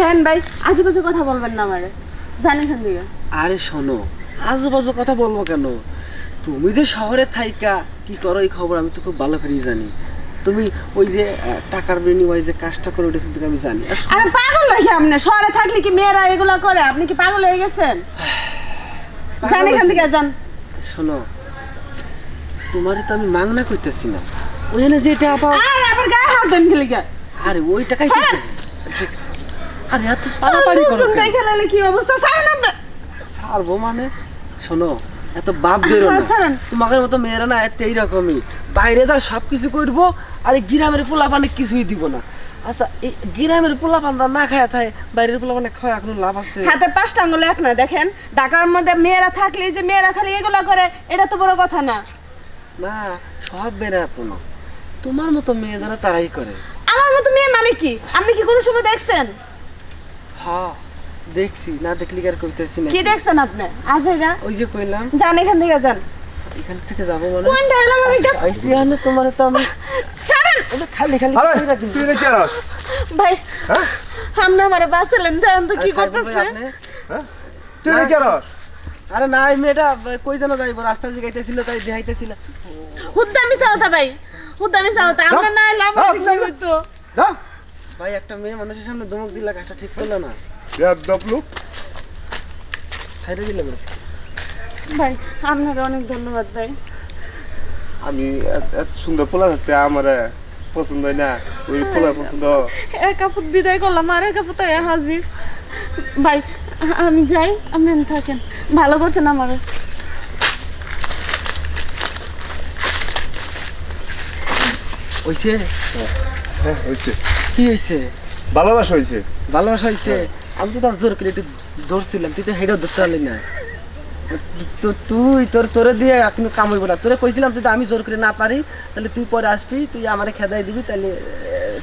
দেন ভাই আজেবাজে কথা বলবেন না আমারে, জানি এখান থেকে। আরে শোনো, আজেবাজে কথা বলবো কেন? তুমি যে শহরে থাইকা কি করো এই খবর আমি তো খুব ভালো করেই জানি। তুমি ওই যে টাকার বিনিময়ে যে কাজটা করো ওটা কিন্তু আমি জানি। আর আরে পাগল নাকি আপনি? শহরে থাকলে কি মেয়েরা এগুলা করে? আপনি কি পাগল হয়ে গেছেন? জানি এখান থেকে যান। শোনো, তোমারে তো আমি মাংনা করতেছি না, ওইখানে যেটা আবার আরে আবার গায়ে হাত দেন কি লিগা? আরে ওই টাকাই তো দেখছি। আরে এত পাড়াপাড়ি করো শুনতে কেন? খেলালে কি অবস্থা ছাড়েন আপনি। ছাড়বো মানে? শোনো, এত বাপ ধরো না। ছাড়েন। তোমাদের মতো মেয়েরা না এত এইরকমই, বাইরে যা সব কিছু করবো আর এই গ্রামের পোলাপানে কিছুই দিব না। আচ্ছা, এই গ্রামের পোলাপানটা না খায় থাকে, বাইরের পোলাপানে খাওয়া এখন লাভ আছে? হাতে 5টা আঙ্গুল এক না। দেখেন ঢাকার মধ্যে মেয়েরা থাকলে যে মেয়েরা খালি এগুলা করে, এটা তো বড় কথা না। না, সব মেয়েরা এত না, তোমার মতো মেয়ে যারা তারাই করে। আমার মতো মেয়ে মানে কি? আপনি কি কোনো সময় দেখছেন? হ্যাঁ দেখছি, না দেখলি কি আর কইতেছি না। কি দেখছেন আপনি? আজেগা ওই যে কইলাম যান এখান থেকে যান। এখান থেকে যাবো মানে কোনটা এলাম আমি কাছে? আইসি আনে তোমার তো আমি ছাড়েন ওটা খালি খালি আরে কইরা দিবি। তুই রে চারস ভাই। হ্যাঁ আপনি আমারে বাঁচালেন, দেন তো কি আরে সাহেব ভাই, করতেছে? আপনি? হ্যাঁ তুই রে চারস আরে না, এই মেয়েটা কই যেন যাইবো, রাস্তা জিগাইতেছিল তাই দেখাইতেছিল। হুদ্দামি চাওতা ভাই, হুদ্দামি চাওতা। আমরা না এলে আমার দাও, ঠিক দাও, হইতো। যা ভাই একটা মেয়ে মানুষের সামনে ধমক দিলা, কাজটা ঠিক করলো না। বেয়াদব লোক ছাইড়ে দিলে বেশ। ভাই আপনাকে অনেক ধন্যবাদ ভাই। আমি এত সুন্দর পোলা থাকতে আমার পছন্দ হয় না, ওই পোলা পছন্দ। এক কাপড় বিদায় করলাম আর এক কাপড় তাই হাজির। ভাই আমি যাই, আপনি থাকেন। ভালো করছেন আমারে। হইছে? হ্যাঁ হয়েছে, কি হইছে? ভালোবাসা হয়েছে। ভালোবাসা হইছে? আমি তো তার জোর করে একটু ধরছিলাম, তুই তো হেডেও ধরতে পারলি না। তো তুই তোরে দিয়ে এখন কাম হইব না। তোরে কইছিলাম যদি আমি জোর করে না পারি তাহলে তুই পরে আসবি, তুই আমারে খেদাই দিবি, তাহলে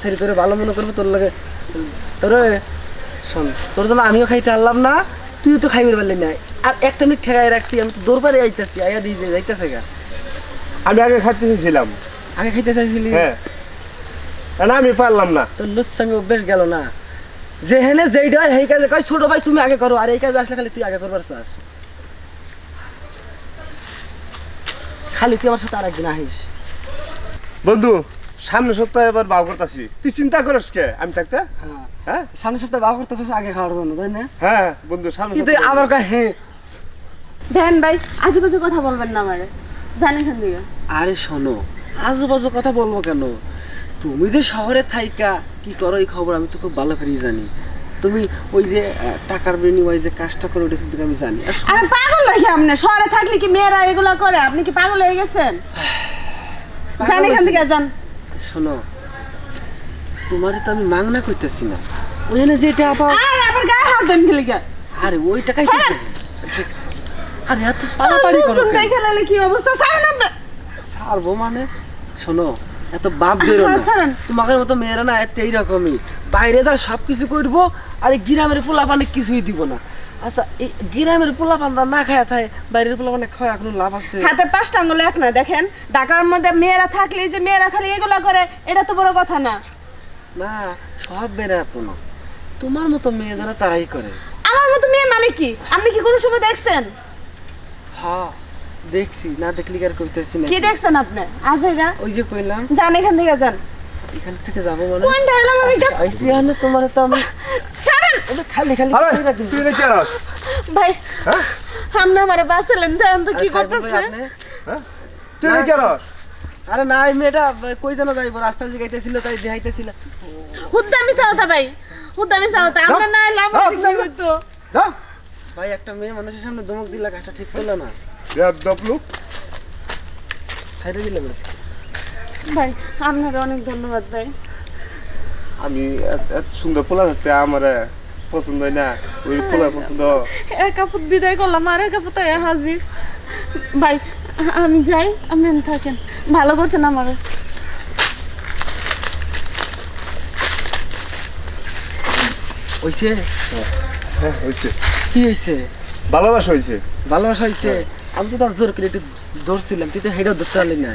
সেরি তোরে ভালো মনে করবো। তোর লাগে তোরে শোন, তোর জন্য আমিও খাইতে পারলাম না, তুইও তো খাইবার পারলি না। আর একটা মিনিট ঠেকাই রাখতি, আমি তো দৌড় পারে আইতাছি, আইয়া দিয়ে যাইতেছে গা। আমি আগে খাইতে চেয়েছিলাম, আগে খাইতে চাইছিলি? হ্যাঁ না আমি পারলাম না। তোর লুচ্ছামি অভ্যেস গেল না, যেখানে যেইটা হয় সেই কাজে কয় ছোট ভাই তুমি আগে করো, আর এই কাজে আসলে খালি তুই আগে করবার চাস। খালি তুই আমার সাথে আর একদিন আহিস। বন্ধু সামনে সপ্তাহে এবার বাউ করতেছি, তুই চিন্তা করিস কে আমি থাকতে? হ্যাঁ, হ্যাঁ সামনের সপ্তাহে বাবা করতেছিস আগে খাওয়ার জন্য, তাই না? হ্যাঁ বন্ধু সামনে কিন্তু সপ্তাহে- আবার কয় হ্যাঁ। দেন ভাই আজেবাজে কথা বলবেন না আমারে, জানি এখান থেকে। আরে শোনো, আজেবাজে কথা বলবো কেন? তুমি যে শহরে থাইকা কি করো এই খবর আমি তো খুব ভালো করেই জানি। তুমি ওই যে টাকার বিনিময়ে যে কাজটা করো ওটা কিন্তু আমি জানি। আর আরে পাগল নাকি আপনি? শহরে থাকলে কি মেয়েরা এগুলা করে? আপনি কি পাগল হয়ে গেছেন? জানি এখান থেকে যান। শোনো, তোমারে তো আমি মাংনা করতেছি না, ওইখানে যেটা আবার আরে আবার গায়ে হাত দেন কি লিগা? আরে ওই টাকাই তো ছাড়েন। দেখছি। আরে এত পাড়াপাড়ি করো শুনতে কেন? খেলালে কি অবস্থা ছাড়েন আপনি। ছাড়বো মানে? শোনো, এত বাপ ধরো না। ছাড়েন। তোমাদের মতো মেয়েরা না এত এইরকমই, বাইরে যা সব কিছু করবো আর এই গ্রামের পোলাপানে কিছুই দিব না। আচ্ছা, এই গ্রামের পোলাপানটা না খায় থাকে, বাইরের পোলাপানে খাওয়া এখন লাভ আছে? হাতে 5টা আঙ্গুল এক না। দেখেন ঢাকার মধ্যে মেয়েরা থাকলে যে মেয়েরা খালি এগুলা করে, এটা তো বড় কথা না। না, সব মেয়েরা এত না, তোমার মতো মেয়ে যারা তারাই করে। আমার মতো মেয়ে মানে কি? আপনি কি কোনো সময় দেখছেন? হ্যাঁ দেখছি, না দেখলি কি আর কইতেছি না। কি দেখছেন আপনি? আজেগা ওই যে কইলাম যান এখান থেকে যান। এখান থেকে যাবো মানে কোনটা এলাম আমি কাছে? আইসি আনে তোমার তো আমি ছাড়েন। ওটা খালি খালি আরে কইরা দিবি। তুই রে চারস ভাই হ্যাঁ আপনি আমারে বাঁচালেন, দেন তো কি আরে সাহেব ভাই, করতেছে? আপনি? হ্যাঁ তুই রে চারস আরে না, এই মেয়েটা কই যেন যাইবো, রাস্তা জিগাইতেছিল তাই দেখাইতেছিল। হুদ্দামি চাওতা ভাই, হুদ্দামি চাওতা। আমরা না এলে আমার ঠিক হইতো। যা ভাই একটা মেয়ে মানুষের সামনে ধমক দিলা, কাজটা ঠিক করলো না। বেয়াদব লোক ছাইড়ে দিলে বেশ। ভাই আপনাকে অনেক ধন্যবাদ ভাই। আমি এত সুন্দর পোলা থাকতে আমার পছন্দ হয় না, ওই পোলা পছন্দ। এক কাপড় বিদায় করলাম আর এক কাপড় তাই হাজির। ভাই আমি যাই, আপনি থাকেন। ভালো করছেন আমারে। হইছে? হ্যাঁ হয়েছে, কি হইছে? ভালোবাসা হয়েছে। ভালোবাসা হইছে? আমি তো তার জোর করে একটু ধরছিলাম, তুই তো হেডেও ধরতে পারলি না।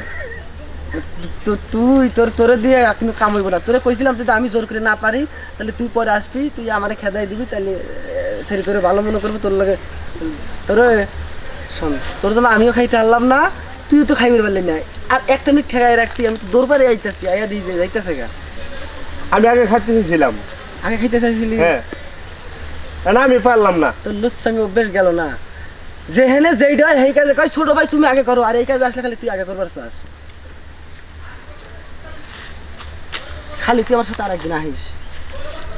তো তুই তোরে দিয়ে কিন্তু কাম হইব না, তোরে কইছিলাম যদি আমি জোর করে না পারি তাহলে তুই পরে আসবি, তুই আমারে খেদাই দিবি, তাহলে সেরি তোরে ভালো মনে করবো, তোর লাগে তোরে শোন, তোর জন্য আমিও খাইতে পারলাম না, তুইও তো খাইবার পারলি না। আর একটা মিনিট ঠেকাই রাখতি, আমি তো দৌড় পারে আইতাছি, আইয়া দিয়ে যাইতেছে গা। আমি আগে খাইতে দিয়েছিলাম। আগে খাইতে চাইছিলি? হ্যাঁ, না আমি পারলাম না। তোর লুচ্ছামি অভ্যেস গেল না, যেখানে যেইটা হয় সেই কাজে কয় ছোট ভাই তুমি আগে করো, আর এই কাজে আসলে খালি তুই আগে করবার চাস, খালি তুই আমার সাথে আর একদিন আহিস।